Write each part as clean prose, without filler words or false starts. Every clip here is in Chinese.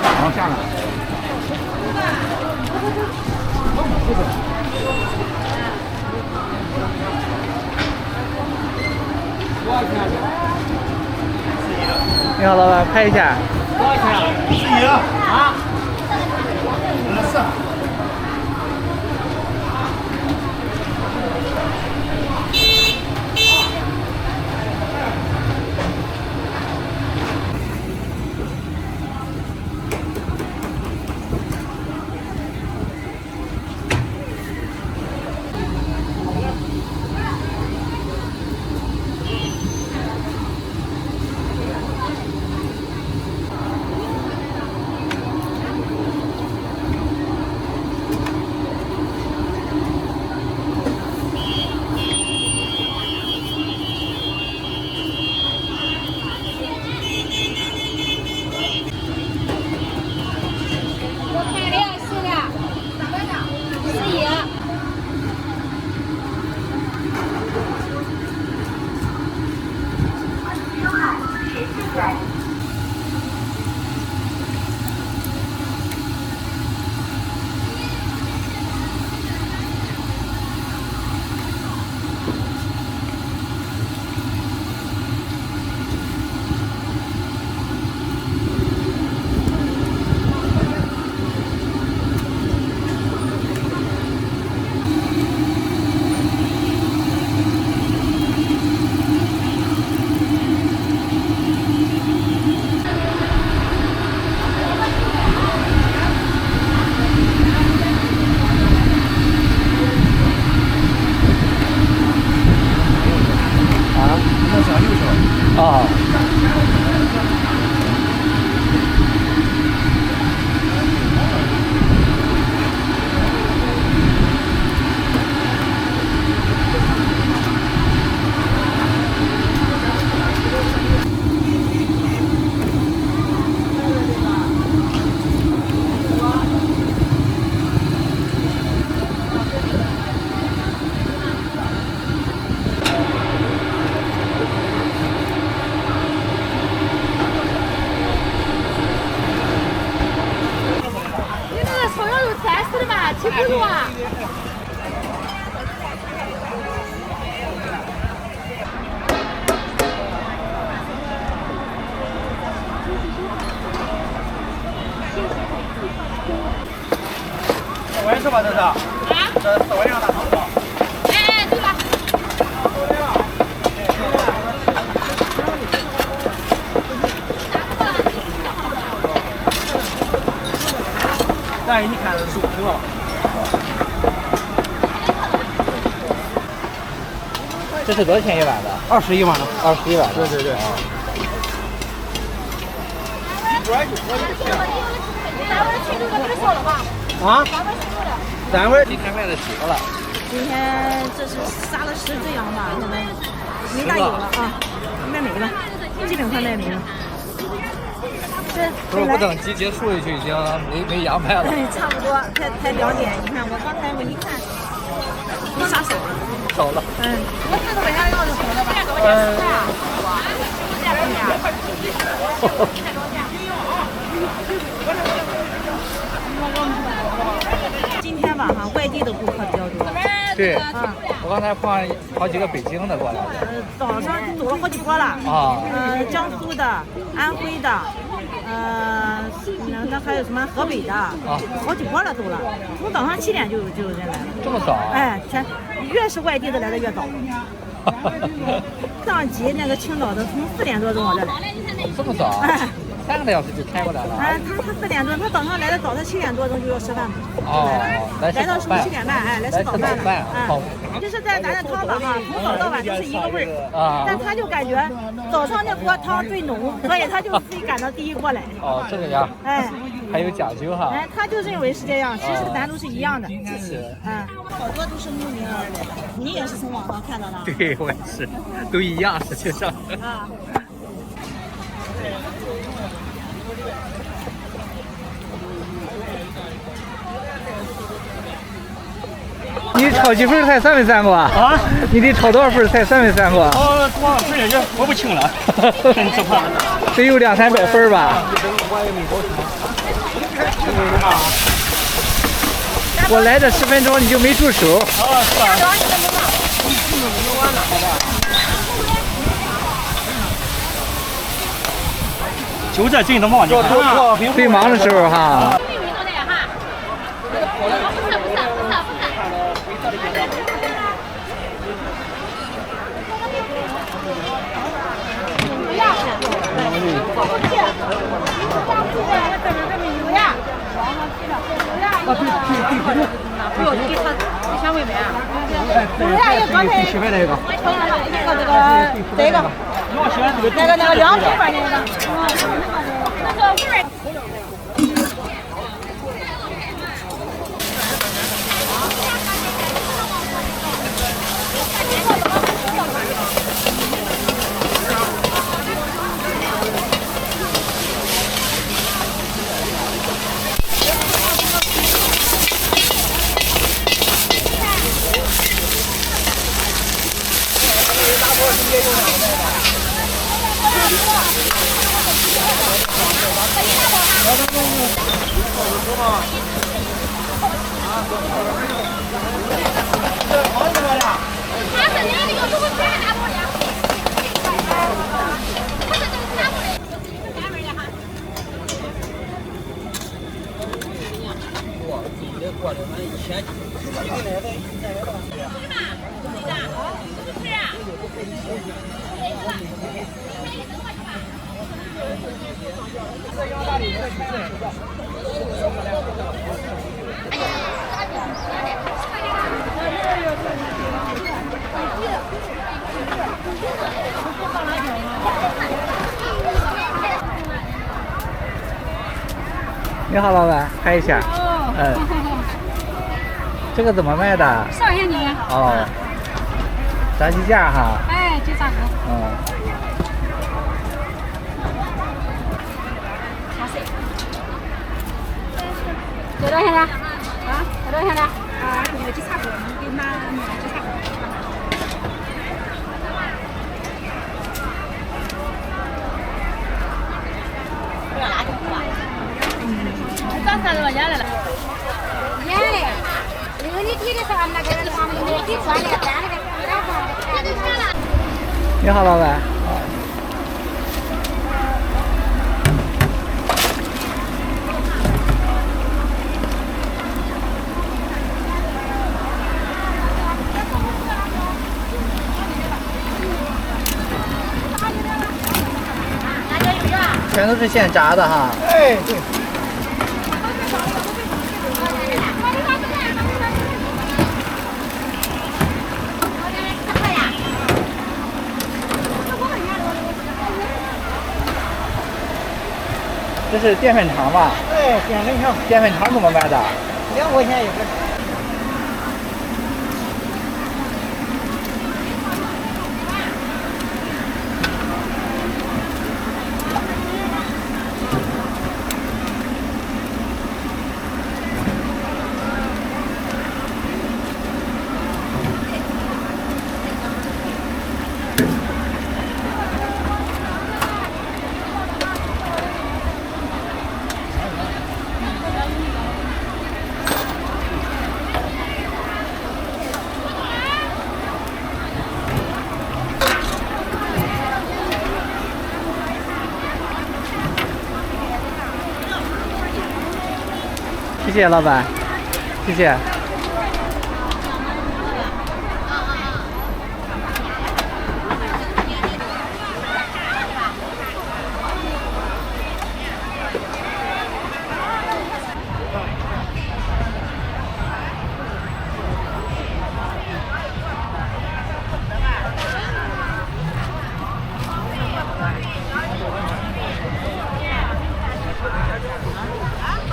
然后下来。你好，老板，拍一下。多少钱啊？41啊？4。哦。吃不住啊！我也是吧，这是。啊？这是我两大头。哎，对了。大爷，你看15斤了。这是多少钱一碗的？21碗的。21碗。对对对。啊？单位今天卖了几个了？今天这是杀了10只羊吧，现在没大有了啊，卖没了，基本上卖没了。不是我等集结束就已经没羊卖了。差不多，才2点。你看我刚才我一看，都杀手了。少了。我看到人家要就好了吧？今天晚上外地的顾客比较多，对，啊，我刚才碰上好几个北京的过来的。早上走了好几波了。啊。江苏的、安徽的，那还有什么河北的，好几波了都了。从早上7点就有人来了。这么早？哎，越是外地的来的越早。上集那个青岛的从4点多钟我这来。这么早？哎。3个多小时就开过来了。他4点钟，他早上来的早，他7点多钟就要吃饭了。来到时候7点半，来吃早饭了。就是在咱这汤吧哈，从早到晚都是一个味儿。但他就感觉早上那锅汤最浓，所以他就自己赶到第一锅来。这个样。哎，还有讲究哈。他就认为是这样，其实咱都是一样的。是。好多都是慕名而来的，你也是从网上看到的？对，我也是，都一样，实际上。你炒几份才3分3个啊？你得炒多少份才3分3个？多少份也说不清了，真吃胖。得有200-300份吧。我来这10分钟你就没住手。是吧？就这劲都忙就最忙的时候哈。不用给他1000块钱。7块那个。这个，那个2瓶吧那个。你好，老板，拍一下。这个怎么卖的？10块钱斤。炸鸡架哈。哎，就炸鸡。多少钱的？多少钱的？这个鸡叉骨，你给拿鸡叉骨。涨30多年来了。年嘞，因为你提的是俺们那个人他们没提出来的，咱那个这就全了。你好，老板。全都是现炸的哈。哎，对。这是淀粉肠吧？对，淀粉肠。淀粉肠怎么卖的2块钱一份。谢谢老板，谢谢。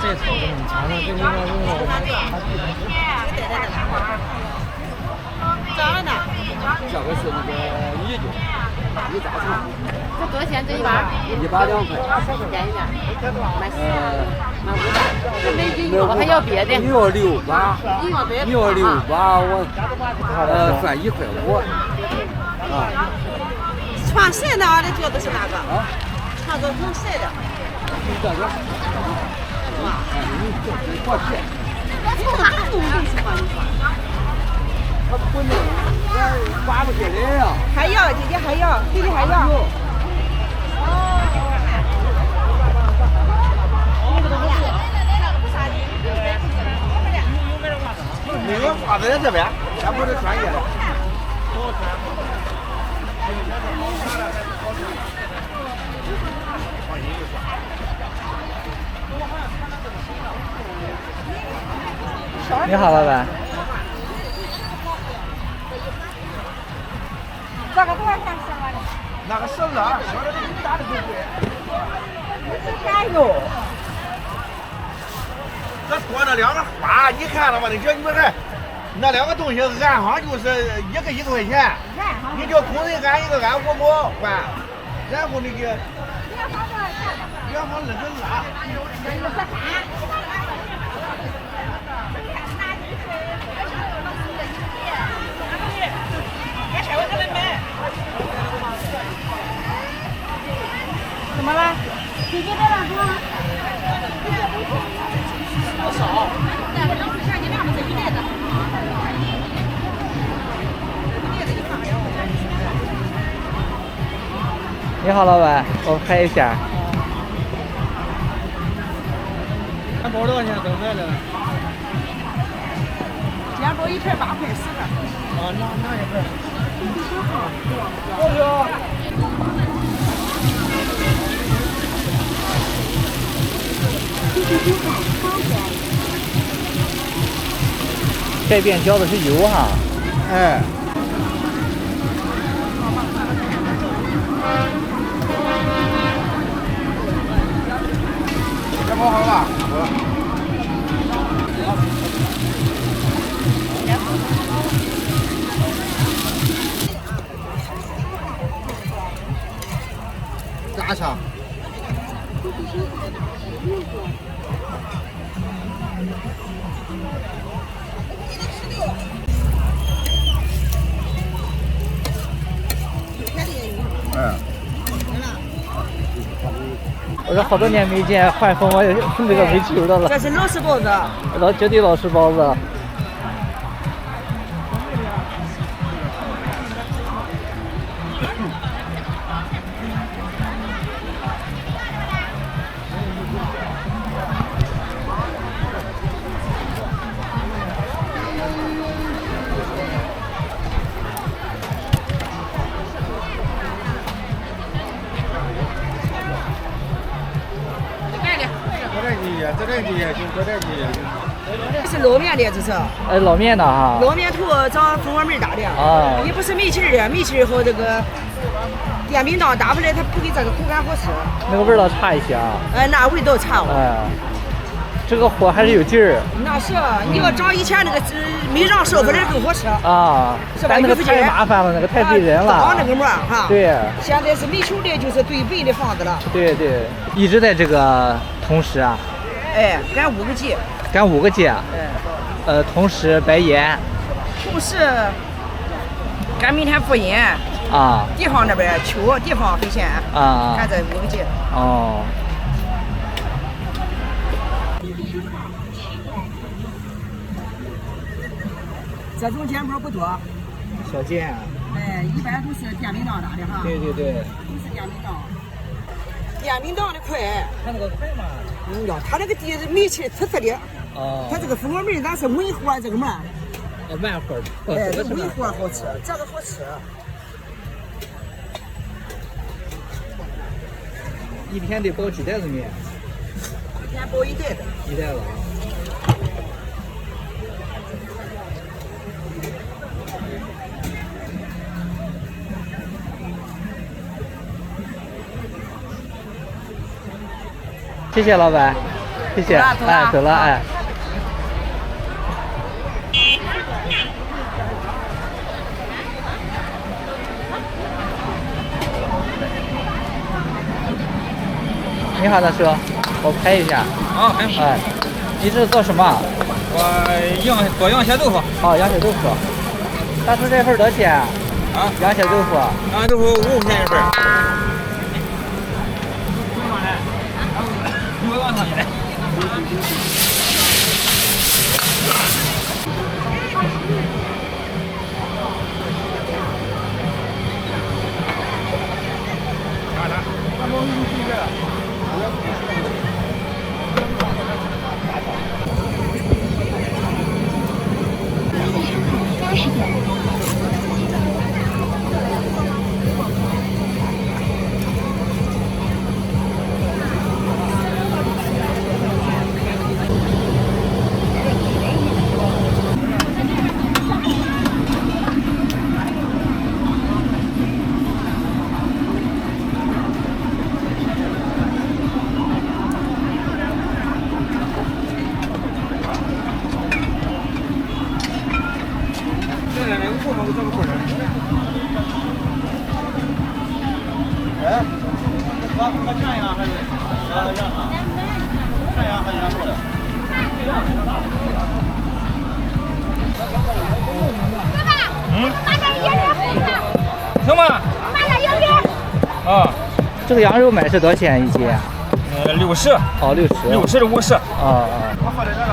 这瞅着你尝尝，这应该咋呢？这个是那个鱼酒，鱼炸肠。这多少钱？这一把120块。便宜点，卖500。这没鱼肉，还要别的。鱼肉6把，鱼肉6把，我算1块5。啊。穿晒的俺的觉得是哪个？啊，穿着能晒的。这个。过去。他不能，我刮不下来呀。还要，姐姐还要，弟弟还要。那个花在这边，咱不是专业的。你好，老板。这个多少钱十个的？那个绳子，小的比大的更贵。加油！这多那2个花，你看了吗？你这你们看，那2个东西按行就是1块钱，你叫工人按1个按5毛换，然后那个2行那个拉。怎么了？姐姐这两多。多少？你好，老板，我拍一下。汉堡多少钱？都卖了。煎包1块8块10个。啊，拿一份。多少？这边浇的是油哈。哎。这包好吧？炸肠。我说好多年没见换风我那个煤球的了。这是老式包子。绝对老式包子。是捞面的，这是。捞面的哈。捞面图找蜂窝门打的。啊。你不是米奇的，米奇和这个电饼铛打不来，它不给这个口感好吃。那个味道差一些啊。那味道差。这个火还是有劲儿。那是，你要找以前那个米肠烧出来更好吃。啊。是吧？那个太麻烦了，那个太费人了。搞那个馍哈。对。现在是煤球的，就是对背的房子了。对对，一直在这个同时啊。哎，干5个季。干5个季。同时白盐。同时干明天复印。啊。地方那边秋，地方回县。啊。干这5个季。哦。这种煎包不多。小件。一般都是电饼铛打的哈。对对对。都是电饼铛。电饼铛的快。它那个快嘛？它那个地煤气呲呲的，哦。它这个蜂窝梅咱是文火这个嘛。慢火。哎，这文火好吃，这个好吃。一天得包几袋子面？一天包1袋的。1袋子。谢谢老板，谢谢，哎，走了，哎。你好，大叔，我拍一下。啊，哎，你是做什么？我做羊血豆腐。哦，羊血豆腐。大叔，这份多少钱？啊，羊血豆腐。羊血豆腐5块钱一份。我往上一来。行吗？啊，这个羊肉买是多少钱一斤？60。哦，60。60的50。啊。我喝的这个，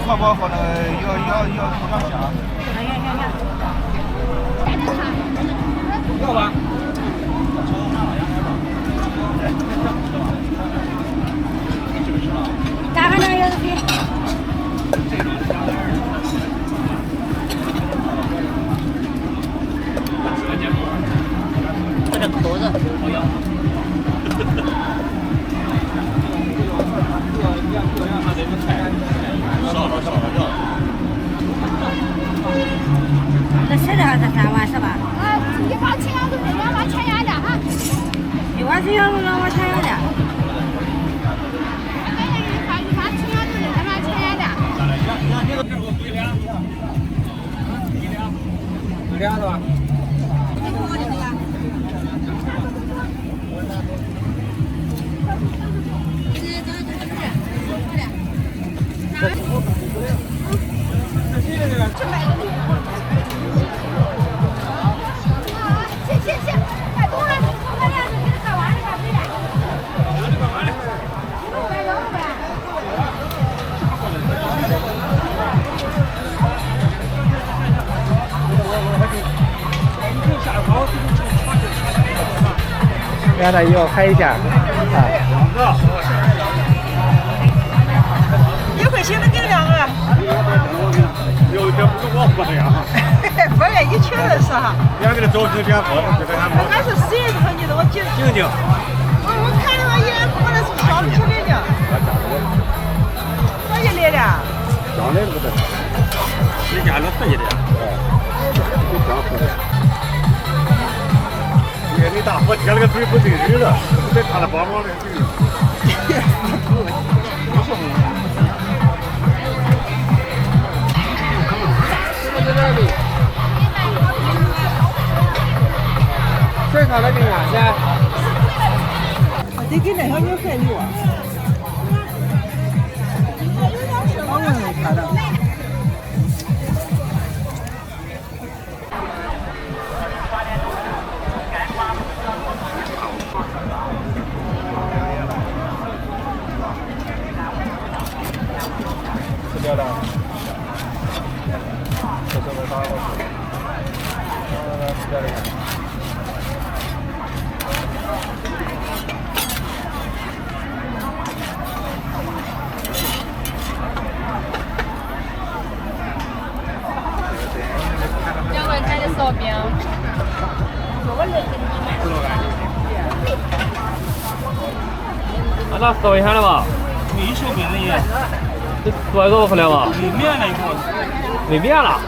错包喝的要多少钱啊？要吧？咋个能有的？这口子。这10的还是3碗是吧？一碗青羊肉，2碗全羊的哈。1碗青羊肉，2碗全羊的。一碗青羊肉的，2碗全羊的。俩是吧？让大姨我拍一下，啊。1块钱能给2个。有这不是我喝的呀。不是，一群人是哈。两个的早晨点喝，这个还没。俺是谁说你的？我记得。静静。我看着我一人喝的是小的起来的。多少来的？讲来的不得。1家子合计的。就这样喝的。你大伙贴了个嘴不对人了，不得看他帮忙的嘴。这他那个呀，来。得给那小牛菜牛啊。我问问他的。吃掉了。这是我打过去。吃掉了。那10块钱了吧？没收本人也。这10块多不了吧？没免了以后。没免了。